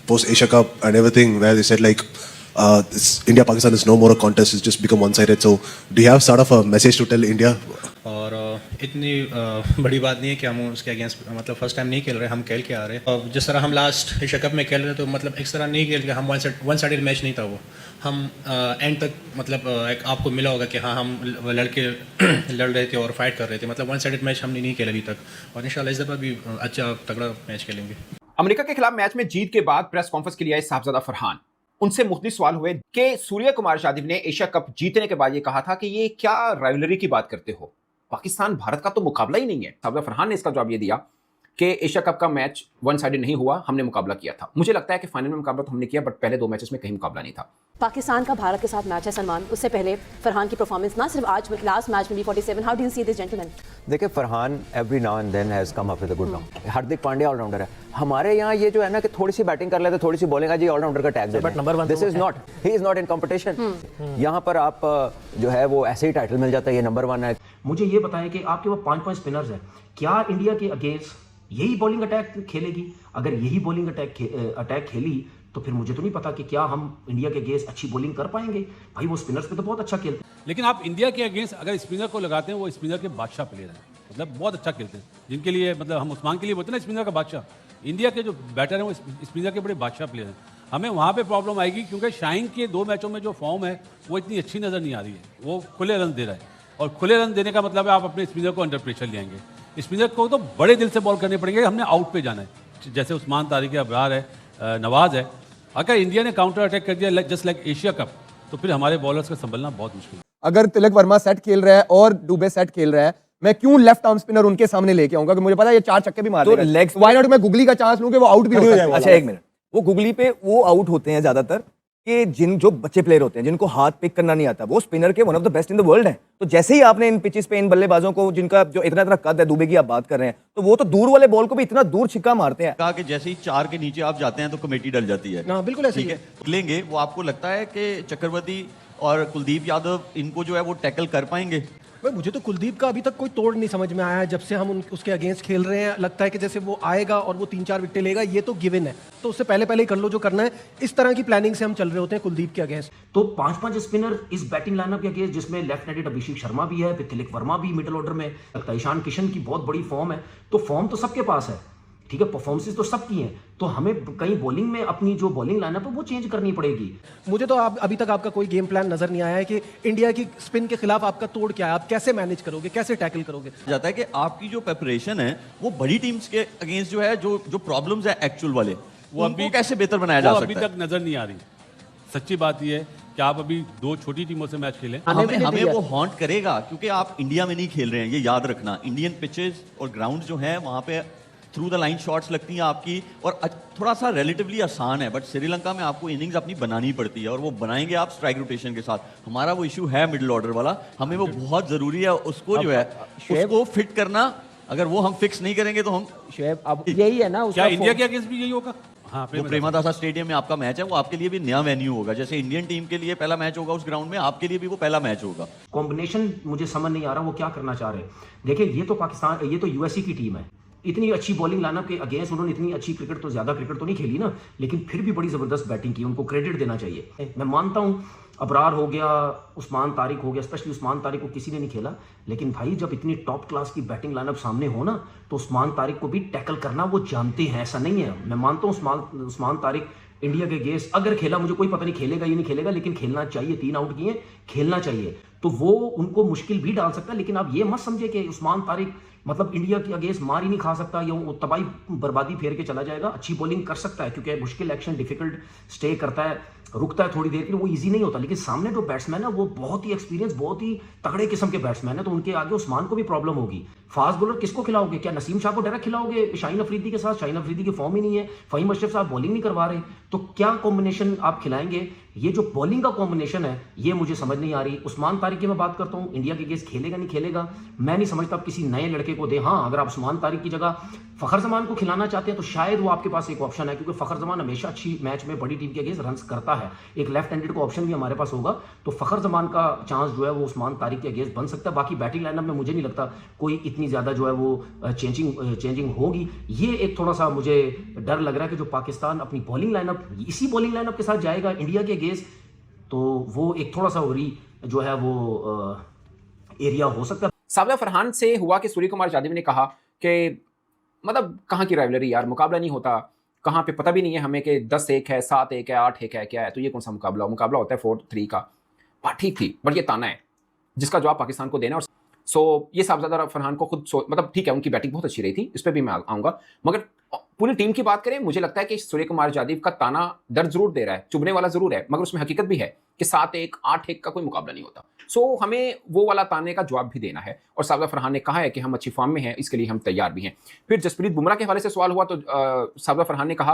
post Asia Cup and everything, where they said like India Pakistan is no more a contest; it's just become one-sided. So, do you have sort of a message to tell India? और इतनी बड़ी बात नहीं है कि हम उसके against मतलब फर्स्ट टाइम नहीं खेल रहे, हम खेल के आ रहे हैं। और जिस तरह हम लास्ट एशिया कप में खेल रहे तो मतलब इस तरह नहीं खेल के हम वन साइडेड मैच नहीं था वो। हम एंड तक मतलब एक आपको मिला होगा कि हाँ हम लड़के लड़ रहे थे और फाइट कर रहे थे, मतलब वन साइडेड मैच हमने नहीं खेला अभी तक, और इंशाल्लाह इस दफ़ा भी अच्छा तगड़ा मैच खेलेंगे। अमेरिका के खिलाफ मैच में जीत के बाद प्रेस कॉन्फ्रेंस के लिए आए साहबजादा फरहान। उनसे मुख्तलिफ सवाल हुए कि सूर्य कुमार यादव ने एशिया कप जीतने के बाद ये कहा था कि ये क्या राइवलरी की बात करते हो, पाकिस्तान भारत का तो मुकाबला ही नहीं है। साहबजादा फरहान ने इसका जवाब ये दिया कि एशिया कप का मैच वन साइडेड नहीं हुआ, हमने मुकाबला किया था। मुझे लगता है कि फाइनल में मुकाबला तो हमने किया, बट पहले 2 मैचेस में कहीं मुकाबला नहीं था। पाकिस्तान का भारत के साथ मैच है सलमान, उससे पहले फरहान की परफॉर्मेंस ना सिर्फ आज लास्ट मैच में भी 47, how do you see this gentleman? देखिए Farhan every now and then has come up with a good round. Hardik Pandya allrounder है, हमारे यहाँ ये जो है ना कि थोड़ी सी बैटिंग कर लेते, थोड़ी सी बॉलिंग आ जी ऑलराउंडर का टैग देते हैं। This is not, he is not in competition. यहाँ पर आप जो है वो ऐसे ही टाइटल मिल जाता है, ये नंबर 1 है। मुझे ये बताएं कि आपके वो 5 स्पिनर्स हैं, क्या इंडिया के अगेंस्ट यही बॉलिंग अटैक खेलेगी? अगर यही बॉलिंग अटैक खेली तो फिर मुझे तो नहीं पता कि क्या हम इंडिया के अगेंस्ट अच्छी बॉलिंग कर पाएंगे। भाई वो स्पिनर्स पे तो बहुत अच्छा खेलते हैं, लेकिन आप इंडिया के अगेंस्ट अगर स्पिनर को लगाते हैं, वो स्पिनर के बादशाह प्लेयर हैं, मतलब बहुत अच्छा खेलते हैं, जिनके लिए मतलब हम उस्मान के लिए बोलते हैं ना स्पिनर का बादशाह। इंडिया के जो बैटर हैं वो स्पिनर के बड़े बादशाह प्लेयर हैं। हमें वहाँ पे प्रॉब्लम आएगी क्योंकि शाहीन के 2 मैचों में जो फॉर्म है वो इतनी अच्छी नज़र नहीं आ रही है, वो खुले रन दे रहा है, और खुले रन देने का मतलब है आप अपने स्पिनर को अंडर प्रेशर ले आएंगे। स्पिनर को तो बड़े दिल से बॉल करने पड़ेंगे, हमने आउट पे जाना है, जैसे उस्मान तारिक है, अबरार है, नवाज है। अगर इंडिया ने काउंटर अटैक कर दिया जस्ट लाइक एशिया कप, तो फिर हमारे बॉलर्स का संभलना बहुत मुश्किल है। अगर तिलक वर्मा सेट खेल रहा है और दुबे सेट खेल रहा है, मैं क्यों लेफ्ट आर्म स्पिनर उनके सामने लेके आऊंगा कि मुझे पता है ये 4 छक्के भी मार देगा। व्हाई नॉट मैं गुगली का चांस लूं कि वो आउट भी हो सकता है। अच्छा 1 मिनट, वो गुगली पे वो आउट होते हैं ज्यादातर कि जो बच्चे प्लेयर होते हैं जिनको हाथ पिक करना नहीं आता, वो स्पिनर के one of the best in the world है। तो जैसे ही आपने इन पिचेस पे इन बल्लेबाजों को जिनका जो इतना कद है, दुबे की आप बात कर रहे हैं, तो वो तो दूर वाले बॉल को भी इतना दूर छिक्का मारते हैं। कहा कि जैसे ही 4 के नीचे आप जाते हैं तो कमेटी डल जाती है। हाँ बिल्कुल ऐसे ही है। लेंगे वो आपको लगता है कि चक्रवर्ती और कुलदीप यादव इनको जो है वो टैकल कर पाएंगे? भाई मुझे तो कुलदीप का अभी तक कोई तोड़ नहीं समझ में आया है। जब से हम उसके अगेंस्ट खेल रहे हैं, लगता है कि जैसे वो आएगा और वो 3-4 विकेटें लेगा, ये तो गिवन है, तो उससे पहले ही कर लो जो करना है। इस तरह की प्लानिंग से हम चल रहे होते हैं कुलदीप के अगेंस्ट। तो 5 स्पिनर इस बैटिंग लाइनअप के अगेंस्ट, जिसमें लेफ्ट हैंडेड अभिषेक शर्मा भी है, फिर तिलक वर्मा भी मिडिल ऑर्डर में लगता है, ईशान किशन की बहुत बड़ी फॉर्म है, तो फॉर्म तो सबके पास है, ठीक है, परफॉर्मेंसेस तो सबकी हैं, तो हमें कहीं बॉलिंग में अपनी जो बॉलिंग लाइनअप है वो चेंज करनी पड़ेगी। मुझे तो अभी तक आपका कोई गेम प्लान नजर नहीं आया है कि इंडिया की स्पिन के खिलाफ आपका तोड़ क्या है, आप कैसे मैनेज करोगे, कैसे टैकल करोगे। जाता है कि आपकी जो प्रिपरेशन है वो बड़ी टीम्स के अगेंस्ट जो है जो प्रॉब्लम्स है एक्चुअल वाले, वो अभी कैसे बेहतर बनाया जा सकता है? अभी तक नजर नहीं आ रही। सच्ची बात यह है कि आप अभी 2 छोटी टीमों से मैच खेलें, हमें वो हॉन्ट करेगा, क्योंकि आप इंडिया में नहीं खेल रहे हैं, ये याद रखना। इंडियन पिचेस और ग्राउंड जो है वहाँ पे थ्रू द लाइन शॉट्स लगती हैं आपकी, और थोड़ा सा रिलेटिवली आसान है, बट श्रीलंका में आपको इनिंग्स अपनी बनानी पड़ती है, और वो बनाएंगे आप स्ट्राइक रोटेशन के साथ। हमारा वो इशू है मिडिल ऑर्डर वाला, हमें वो बहुत जरूरी है, उसको जो है उसको फिट करना। अगर वो हम फिक्स नहीं करेंगे तो हम अब यही है ना, क्या इंडिया के अगेंस्ट भी यही होगा? हाँ, वो प्रेमदासा स्टेडियम में आपका मैच है, वो आपके लिए भी नया वेन्यू होगा। जैसे इंडियन टीम के लिए पहला मैच होगा उस ग्राउंड में, आपके लिए भी वो पहला मैच होगा। कॉम्बिनेशन मुझे समझ नहीं आ रहा वो क्या करना चाह रहे हैं। देखिए ये तो पाकिस्तान, ये तो यूएसए की टीम है, इतनी अच्छी बॉलिंग लाइनअप के अगेंस्ट उन्होंने इतनी अच्छी क्रिकेट तो ज्यादा क्रिकेट तो नहीं खेली ना, लेकिन फिर भी बड़ी जबरदस्त बैटिंग की, उनको क्रेडिट देना चाहिए। मैं मानता हूं अबरार हो गया, उस्मान तारिक हो गया, स्पेशली उस्मान तारिक को किसी ने नहीं खेला, लेकिन भाई जब इतनी टॉप क्लास की बैटिंग लाइनअप सामने हो ना, तो उस्मान तारिक को भी टैकल करना वो जानते हैं, ऐसा नहीं है। मैं मानता हूँ उस्मान तारिक इंडिया के अगेंस्ट अगर खेला, मुझे कोई पता नहीं खेलेगा या नहीं खेलेगा, लेकिन खेलना चाहिए, 3 आउट किए, खेलना चाहिए, तो वो उनको मुश्किल भी डाल सकता है। लेकिन आप ये मत समझे कि उस्मान तारिक मतलब इंडिया के अगेंस्ट मार ही नहीं खा सकता या वो तबाही बर्बादी फेर के चला जाएगा। अच्छी बॉलिंग कर सकता है, क्योंकि मुश्किल एक्शन डिफिकल्ट स्टे करता है, रुकता है थोड़ी देर के लिए, वो इजी नहीं होता। लेकिन सामने जो बैट्समैन है वो बहुत ही एक्सपीरियंस, बहुत ही तगड़े किस्म के बैट्समैन है, तो उनके आगे उस्मान को भी प्रॉब्लम होगी। फास्ट बॉलर किसको खिलाओगे? क्या नसीम शाह को डायरेक्ट खिलाओगे शाहीन अफरीदी के साथ? शाहीन अफरीदी की फॉर्म ही नहीं है, फहीम अशरफ साहब बॉलिंग नहीं करवा रहे, तो क्या कॉम्बिनेशन आप खिलाएंगे ये जो बॉलिंग का कॉम्बिनेशन है ये मुझे समझ नहीं आ रही। उस्मान तारिक की मैं बात करता हूँ, इंडिया के अगेंस्ट खेलेगा नहीं खेलेगा मैं नहीं समझता। आप किसी नए लड़के को दे, हाँ अगर आप उस्मान तारिक की जगह फखर जमान को खिलाना चाहते हैं तो शायद वो आपके पास एक ऑप्शन है, क्योंकि फखर जमान हमेशा अच्छी मैच में बड़ी टीम के अगेंस्ट रन करता है। एक लेफ्ट हैंडेड को ऑप्शन भी हमारे पास होगा तो फखर जमान का चांस जो है वो उस्मान तारिक के अगेंस्ट बन सकता है। बाकी बैटिंग लाइनअप में मुझे नहीं लगता कोई इतनी ज्यादा जो है वो चेंजिंग होगी। ये एक थोड़ा सा मुझे डर लग रहा है कि जो पाकिस्तान अपनी बॉलिंग लाइनअप इसी बॉलिंग लाइनअप के साथ जाएगा इंडिया के अगेंस्ट, तो वो एक थोड़ा सा जो है वो एरिया हो सकता है। साबिया फरहान से हुआ कि सूर्य कुमार यादव ने कहा कि मतलब कहाँ की राइवलरी यार, मुकाबला नहीं होता कहाँ पे, पता भी नहीं है हमें कि 10-1 है, 7-1 है, 8-1 है, क्या है, तो ये कौन सा मुकाबला होता है 4-3 का। बात ठीक थी बट ये ताना है जिसका जवाब पाकिस्तान को देना। और सो ये साहबजादा फरहान को खुद मतलब ठीक है उनकी बैटिंग बहुत अच्छी रही थी, इस पर भी मैं आऊँगा, मगर पूरी टीम की बात करें मुझे लगता है कि सूर्य कुमार यादव का ताना दर्द जरूर दे रहा है, चुभने वाला जरूर है, मगर उसमें हकीकत भी है कि 7-1 8-1 का कोई मुकाबला नहीं होता। सो हमें वो वाला ताने का जवाब भी देना है और साबिया फरहान ने कहा है कि हम अच्छी फॉर्म में हैं, इसके लिए हम तैयार भी हैं। फिर जसप्रीत बुमराह के हवाले से सवाल हुआ तो साबिया फरहान ने कहा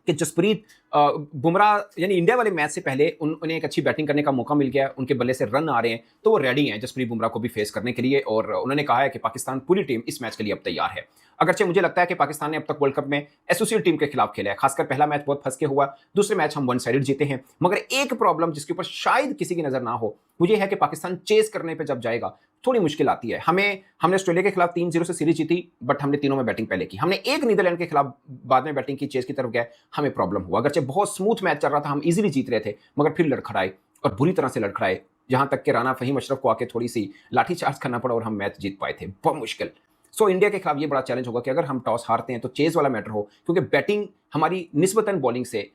कि जसप्रीत बुमराह यानी इंडिया वाले मैच से पहले उन्हें एक अच्छी बैटिंग करने का मौका मिल गया, उनके बल्ले से रन आ रहे हैं तो वो रेडी हैं जसप्रीत बुमराह को भी फेस करने के लिए। और उन्होंने कहा है कि पाकिस्तान पूरी टीम इस मैच के लिए अब तैयार है। अगरचे मुझे लगता है कि पाकिस्तान ने अब तक वर्ल्ड कप में एसोसिएट टीम के खिलाफ खेला है, खासकर पहला मैच बहुत फंस के हुआ, दूसरे मैच हम 1 साइडेड जीते हैं। मगर एक प्रॉब्लम जिसके ऊपर शायद किसी की नजर ना हो वो ये है कि पाकिस्तान चेस करने पे जब जाएगा थोड़ी मुश्किल आती है। हमने ऑस्ट्रेलिया के खिलाफ 3-0 से सीरीज जीती बट हमने तीनों में बैटिंग पहले की, हमने एक नीदरलैंड के खिलाफ बाद में बैटिंग की, चेस की तरफ गए, हमें प्रॉब्लम हुआ। अगरचे बहुत स्मूथ मैच चल रहा था, हम इजीली जीत रहे थे, मगर फिर लड़खड़ाए और बुरी तरह से लड़खड़ाए, जहां तक कि राना फहीम अशरफ को आके थोड़ी सी लाठी चार्ज करना पड़ा और हम मैच जीत पाए थे, बहुत मुश्किल। सो इंडिया के खिलाफ ये बड़ा चैलेंज होगा कि अगर हम टॉस हारते हैं तो चेज वाला मैटर हो, क्योंकि बैटिंग हमारी निस्बतन बॉलिंग से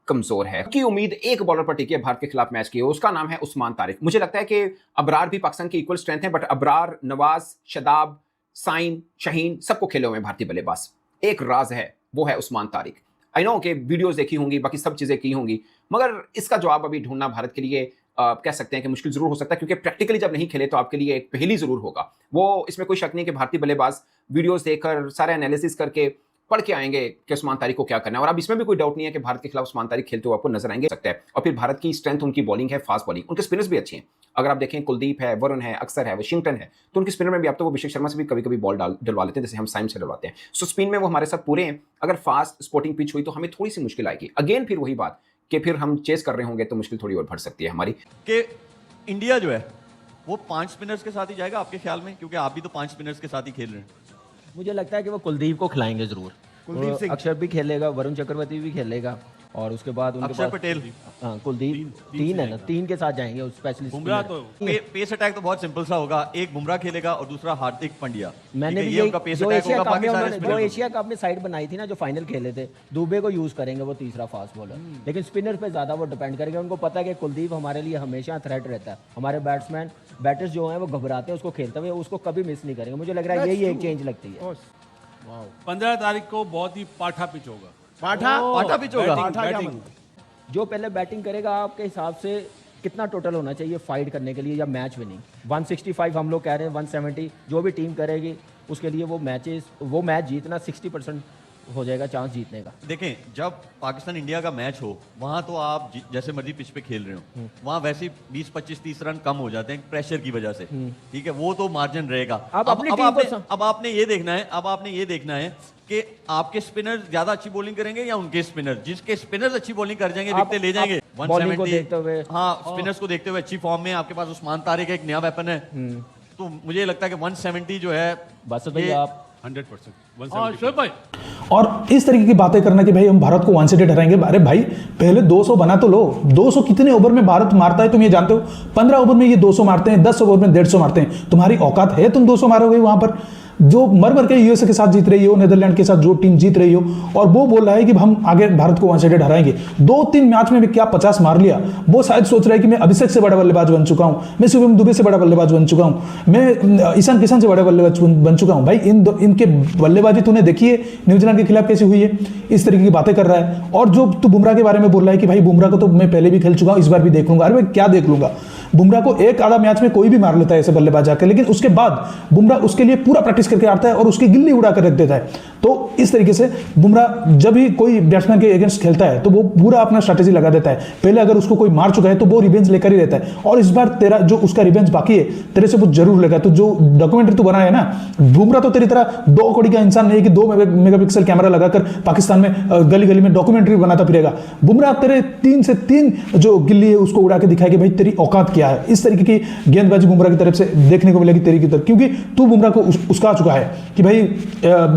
कमजोर है। की उम्मीद एक बॉलर पर टिकी है भारत के खिलाफ मैच की, उसका नाम है उस्मान तारिक। मुझे लगता है कि अबरार भी पाकिस्तान की इक्वल स्ट्रेंथ है, बट अबरार, नवाज, शदाब, साइम, शाहीन सबको खेले हुए हैं भारतीय बल्लेबाज। एक राज है वो है उस्मान तारिक। आई नो कि वीडियोस देखी होंगी, बाकी सब चीजें की होंगी, मगर इसका जवाब अभी ढूंढना भारत के लिए कह सकते हैं कि मुश्किल जरूर हो सकता है, क्योंकि प्रैक्टिकली जब नहीं खेले तो आपके लिए एक पहेली जरूर होगा। वो इसमें कोई शक नहीं कि भारतीय बल्लेबाज वीडियोस देखकर सारे एनालिसिस करके पढ़ के आएंगे कि उस्मान तारिक को क्या करना है। और अब इसमें भी कोई डाउट नहीं है कि भारत के खिलाफ उस्मान तारिक खेलते हुए आपको नजर आएंगे सकता है। और फिर भारत की स्ट्रेंथ उनकी बॉलिंग है, फास्ट बॉलिंग, उनके स्पिनर्स भी अच्छे हैं। अगर आप देखें कुलदीप है, वरुण है, अक्सर है, वाशिंगटन है, तो उनके स्पिनर में भी आप तो वो अभिषेक शर्मा से भी कभी कभी बॉल डलवा लेते हैं, जैसे हम साइम से डलवाते हैं। सो स्पिन में वो हमारे साथ पूरे हैं। अगर फास्ट स्पोर्टिंग पिच हुई तो हमें थोड़ी सी मुश्किल आएगी। अगेन फिर वही बात कि फिर हम चेस कर रहे होंगे तो मुश्किल थोड़ी और बढ़ सकती है हमारी। कि इंडिया जो है वो 5 स्पिनर्स के साथ ही जाएगा आपके ख्याल में, क्योंकि आप भी तो 5 स्पिनर्स के साथ ही खेल रहे हैं। मुझे लगता है कि वो कुलदीप को खिलाएंगे जरूर, अक्षर भी खेलेगा, वरुण चक्रवर्ती भी खेलेगा, और उसके बाद उनके अक्षर पटेल, हाँ कुलदीप, तीन है ना, 3 के साथ जाएंगे स्पेशलिस्ट। बुमराह तो पेस अटैक तो बहुत सिंपल सा होगा, एक बुमराह खेलेगा और दूसरा हार्दिक पांड्या। मैंने भी जो एशिया कप में साइड बनाई थी ना, जो फाइनल खेले थे, दुबे को यूज करेंगे वो तीसरा फास्ट बॉलर, लेकिन स्पिनर पे ज्यादा वो डिपेंड करेंगे। उनको पता है कि कुलदीप हमारे लिए हमेशा थ्रेट रहता है, हमारे बैटर्स जो हैं वो घबराते हैं उसको खेलते हुए, उसको कभी मिस नहीं करेंगे। मुझे लग रहा है यही एक चेंज लगती है। 15 तारीख को बहुत ही पाठा पिच होगा। पाठा पिच होगा। जो पहले बैटिंग करेगा आपके हिसाब से कितना टोटल होना चाहिए फाइट करने के लिए या मैच विनिंग? 165 हम लोग कह रहे हैं, 170 जो भी टीम करेगी उसके लिए वो मैच जीतना 60% हो जाएगा चांस जीतने का। देखें, जब पाकिस्तान इंडिया का मैच हो वहां तो आप जैसे मर्जी पिच पे खेल रहे हो, वहां वैसे 20, 25, 30 रन कम हो जाते हैं प्रेशर की वजह से, ठीक है, वो तो मार्जिन रहेगा। अब आपने ये देखना है कि आपके स्पिनर ज्यादा अच्छी बॉलिंग करेंगे या उनके स्पिनर। जिसके स्पिनर्स अच्छी बॉलिंग कर जाएंगे विकेट ले जाएंगे। 170 हाँ, स्पिनर्स को देखते हुए अच्छी फॉर्म में आपके पास उस्मान तारिक एक नया वेपन है, तो मुझे लगता है कि 170 जो है बस भाई आप 100%। और इस तरीके की बातें करना कि भाई हम भारत को 170 हराएंगे, अरे भाई पहले 200 बना तो लो। 200 कितने ओवर में भारत मारता है तुम ये जानते हो? 15 ओवर में ये 200 मारते हैं, 10 ओवर में 150 मारते हैं। तुम्हारी औकात है तुम 200 मारोगे? वहां पर जो मर के यूएसए के साथ जीत रही हो, नीदरलैंड के साथ जो टीम जीत रही हो, और वो बोल रहा है कि हम आगे भारत को 170 हराएंगे। 2-3 मैच में भी क्या 50 मार लिया। वो शायद सोच रहा है कि मैं अभिषेक से बड़ा बल्लेबाज बन चुका हूं, मैं शुभम दुबे से बड़ा बल्लेबाज बन चुका हूं, मैं ईशान किशन से बड़ा बल्लेबाज बन चुका हूं। भाई इनके बल्लेबाजी तूने देखी है न्यूजीलैंड के खिलाफ कैसी हुई है? इस तरीके की बातें कर रहा है। और जो तू बुमराह के बारे में बोल रहा है कि भाई बुमराह को तो मैं पहले भी खेल चुका हूं, इस बार भी देख लूंगा। अरे भाई क्या देख लूंगा? बुमराह को एक आधा मैच में कोई भी मार लेता है ऐसे बल्लेबाज आकर, लेकिन उसके बाद बुमराह उसके लिए पूरा प्रैक्टिस करके आता है और उसकी गिल्ली उड़ा कर रख देता है। तो इस तरीके से बुमराह जब भी कोई बैट्समैन के अगेंस्ट खेलता है तो वो पूरा अपना स्ट्रैटेजी लगा देता है। पहले अगर उसको कोई मार चुका है तो वो रिवेंज लेकर ही रहता है, और इस बार तेरा जो उसका रिवेंज बाकी है तेरे से वो जरूर लेगा। तो जो डॉक्यूमेंट्री तू बनाया है ना, बुमराह तो तेरी तरह 2 कौड़ी का इंसान नहीं कि 2 मेगापिक्सल कैमरा लगाकर पाकिस्तान में गली गली में डॉक्यूमेंट्री बनाता फिरेगा। बुमराह तेरे 3 से 3 जो गिल्ली है उसको उड़ा के दिखाए कि भाई तेरी औकात क्या है। इस तरीके की गेंदबाजी बुमराह की तरफ से देखने को मिलेगी तेरी की तरफ, क्योंकि तू बुमराह को उसका चुका है कि भाई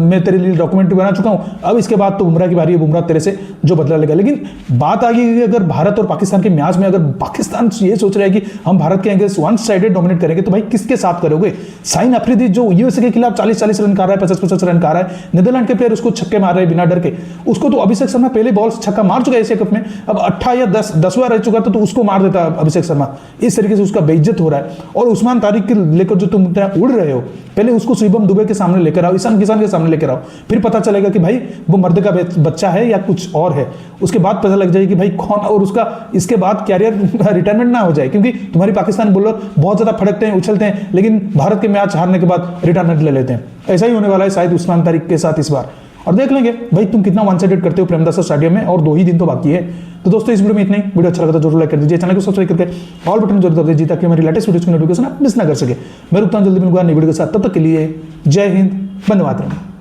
मैं तेरे लिए डॉक्यूमेंट्री बना चुका हूं, अब इसके बाद तो बुमराह की बारी है, बुमराह तेरे से जो बदला लेगा। लेकिन बात आ गई कि अगर भारत और पाकिस्तान के मैच में अगर पाकिस्तान ये सोच रहा है कि हम भारत के अगेंस्ट वन साइडेड डोमिनेट करेंगे, तो भाई किसके साथ करोगे? साइन अफरीदी जो यूएसए के खिलाफ 40-40 रन कर रहा है, 50-50 रन कर रहा है, नीदरलैंड के प्लेयर उसको छक्के मार रहे हैं बिना डर के। उसको तो अभिषेक शर्मा पहले बॉल छक्का मार चुका है एशिया कप में, अब 8 या 10वां रह चुका था तो उसको मार देता अभिषेक शर्मा। इस तरीके से उसका बेइज्जत हो रहा है। और उस्मान तारिक के लेकर जो तुम उड़ रहे हो, पहले उसको शिवम दुबे के सामने लेकर आओ, ईशान किसान के सामने लेकर आओ, फिर पता चलेगा कि भाई वो मर्द का बच्चा है या कुछ और है। उसके बाद पता लग जाएगी कि भाई कौन, और उसका इसके बाद कैरियर रिटायरमेंट ना हो जाए, क्योंकि तुम्हारी पाकिस्तान बॉलर बहुत ज्यादा फड़कते हैं, उछलते हैं, लेकिन भारत के मैच हारने के बाद रिटायरमेंट ले लेते हैं। ऐसा ही होने वाला है शायद उस्मान तारिक के साथ इस बार, और देख लेंगे भाई तुम कितना वन साइडेड करते हो प्रेमदासा स्टेडियम में, और 2 ही दिन तो बाकी है। तो दोस्तों इस वीडियो में इतना ही। वीडियो अच्छा लगा तो जरूर लाइक कर दीजिए, चैनल को सब्सक्राइब करके ऑल बटन जरूर दबा दीजिए ताकि हमारी लेटेस्ट वीडियोस की नोटिफिकेशन आप मिस ना कर सके। मैं रुकता हूं जल्दी मिलूंगा नई वीडियो के साथ, तब तक के लिए जय हिंद, वंदे मातरम।